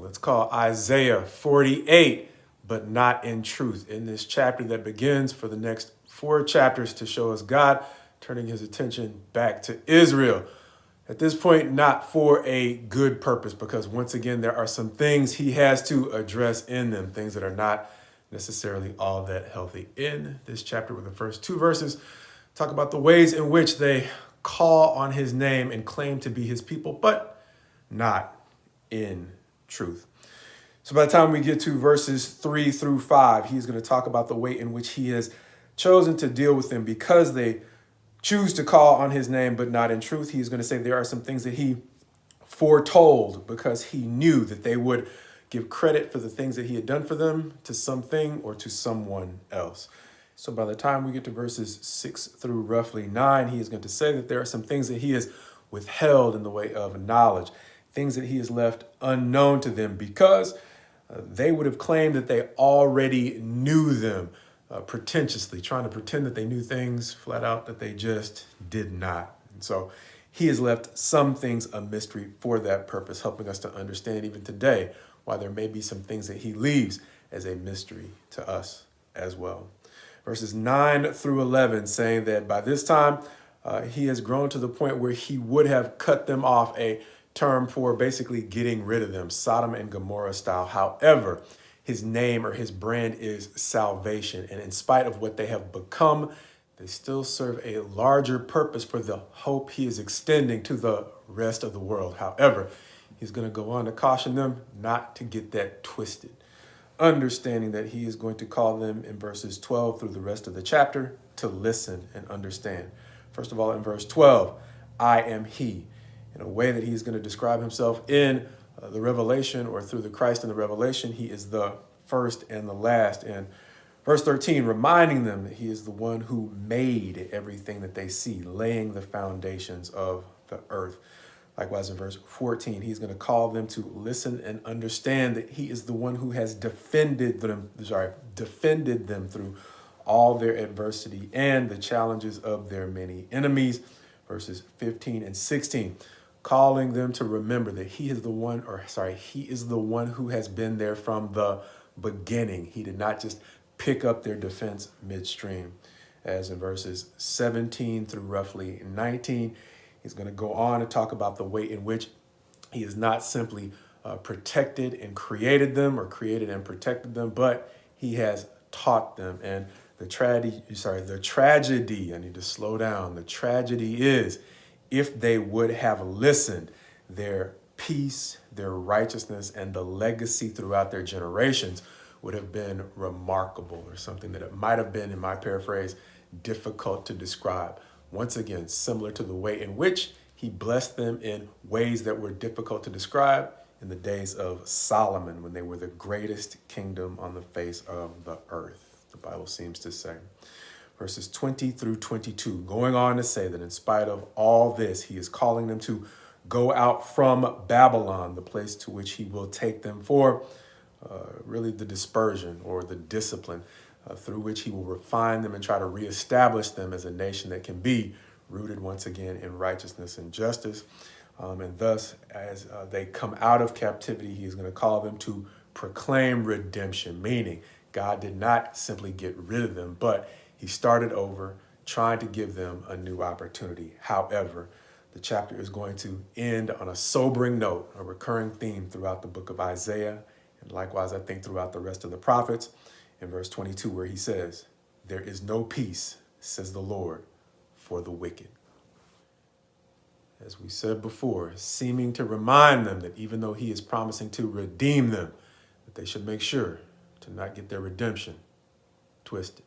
Let's call Isaiah 48, but not in truth. In this chapter that begins for the next 4 chapters to show us God turning his attention back to Israel. At this point, not for a good purpose, because once again, there are some things he has to address in them, things that are not necessarily all that healthy. In this chapter, with the first 2 verses, talk about the ways in which they call on his name and claim to be his people, but not in truth. So by the time we get to verses 3 through 5, he's going to talk about the way in which he has chosen to deal with them because they choose to call on his name, but not in truth. He's going to say there are some things that he foretold because he knew that they would give credit for the things that he had done for them to something or to someone else. So by the time we get to verses 6 through roughly 9, he is going to say that there are some things that he has withheld in the way of knowledge, things that he has left unknown to them because they would have claimed that they already knew them, pretentiously, trying to pretend that they knew things flat out that they just did not. And so he has left some things a mystery for that purpose, helping us to understand even today why there may be some things that he leaves as a mystery to us as well. Verses 9 through 11 saying that by this time he has grown to the point where he would have cut them off, a term for basically getting rid of them, Sodom and Gomorrah style. However, his name or his brand is salvation. And in spite of what they have become, they still serve a larger purpose for the hope he is extending to the rest of the world. However, he's going to go on to caution them not to get that twisted, understanding that he is going to call them in verses 12 through the rest of the chapter to listen and understand. First of all, in verse 12, I am he, in a way that he's going to describe himself in the revelation, or through the Christ in the revelation. He is the first and the last. And verse 13, reminding them that he is the one who made everything that they see, laying the foundations of the earth. Likewise, in verse 14, he's going to call them to listen and understand that he is the one who has defended them through all their adversity and the challenges of their many enemies. Verses 15 and 16. Calling them to remember that he is the one who has been there from the beginning. He did not just pick up their defense midstream. As in verses 17 through roughly 19, he's going to go on to talk about the way in which he is not simply protected and created them, or created and protected them, but he has taught them. And the tragedy, I need to slow down. The tragedy is, if they would have listened, their peace, their righteousness, and the legacy throughout their generations would have been remarkable, or something that it might have been, in my paraphrase, difficult to describe. Once again, similar to the way in which he blessed them in ways that were difficult to describe in the days of Solomon, when they were the greatest kingdom on the face of the earth, the Bible seems to say. Verses 20 through 22, going on to say that in spite of all this, he is calling them to go out from Babylon, the place to which he will take them for really the dispersion or the discipline through which he will refine them and try to reestablish them as a nation that can be rooted once again in righteousness and justice. And thus, as they come out of captivity, he is going to call them to proclaim redemption, meaning God did not simply get rid of them, but he started over, trying to give them a new opportunity. However, the chapter is going to end on a sobering note, a recurring theme throughout the book of Isaiah, and likewise, I think, throughout the rest of the prophets, in verse 22, where he says, there is no peace, says the Lord, for the wicked. As we said before, seeming to remind them that even though he is promising to redeem them, that they should make sure to not get their redemption twisted.